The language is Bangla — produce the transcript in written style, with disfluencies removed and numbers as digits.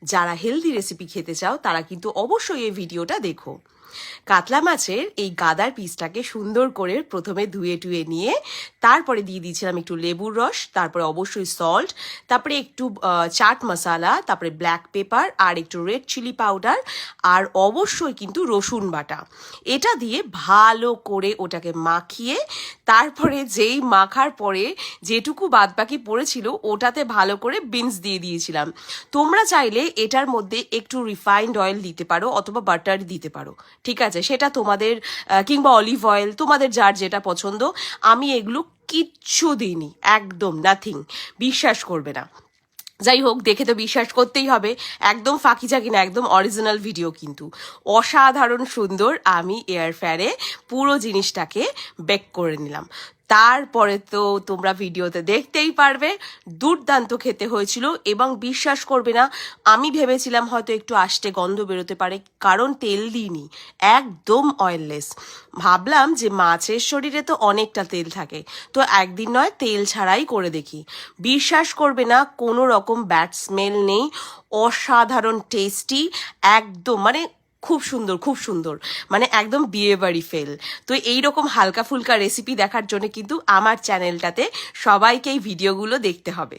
যারা হেলদি রেসিপি খেতে চাও তারা কিন্তু অবশ্যই এই ভিডিওটা দেখো। কাতলা মাছের এই গাদার পিসটাকে সুন্দর করে প্রথমে ধুয়ে টুয়ে নিয়ে তারপরে দিয়ে দিয়েছিলাম একটু লেবুর রস, তারপরে অবশ্যই সল্ট, তারপরে একটু চাট মশলা, তারপরে ব্ল্যাক পেপার আর একটু রেড চিলি পাউডার, আর অবশ্যই কিন্তু রসুন বাটা। এটা দিয়ে ভালো করে ওটাকে মাখিয়ে তারপরে যেই মাখার পরে যেটুকু বাদবাকি পড়েছিল ওটাতে ভালো করে বিনস দিয়ে দিয়েছিলাম। তোমরা চাইলে এটার মধ্যে একটু রিফাইন্ড অয়েল দিতে পারো অথবা বাটার দিতে পারো, ঠিক আছে, সেটা তোমাদের, কিংবা অলিভ অয়েল, তোমাদের যার যেটা পছন্দ। আমি এগুলো কিচ্ছু দিইনি, একদম নাথিং, বিশ্বাস করবে না। যাই হোক, দেখে তো বিশ্বাস করতেই হবে, একদম ফাঁকি ঝাঁকি না, একদম অরিজিনাল ভিডিও কিন্তু। অসাধারণ সুন্দর আমি এয়ার ফ্রায়ারে পুরো জিনিসটাকে বেক করে নিলাম। তারপরে তো তোমরা ভিডিওতে দেখতেই পারবে, দুর্দান্ত খেতে হয়েছিল। এবং বিশ্বাস করবে না, আমি ভেবেছিলাম হয়তো একটু আষ্টে গন্ধ বেরোতে পারে, কারণ তেল দিইনি, একদম অয়েললেস। ভাবলাম যে মাছের শরীরে তো অনেকটা তেল থাকে, তো একদিন নয় তেল ছাড়াই করে দেখি। বিশ্বাস করবে না, কোনো রকম ব্যাড স্মেল নেই, অসাধারণ টেস্টি, একদম মানে খুব সুন্দর, খুব সুন্দর, মানে একদম বিয়ে বাড়ি ফেল। তো এইরকম হালকা ফুলকা রেসিপি দেখার জন্য কিন্তু আমার চ্যানেলটাতে সবাইকে এই ভিডিওগুলো দেখতে হবে।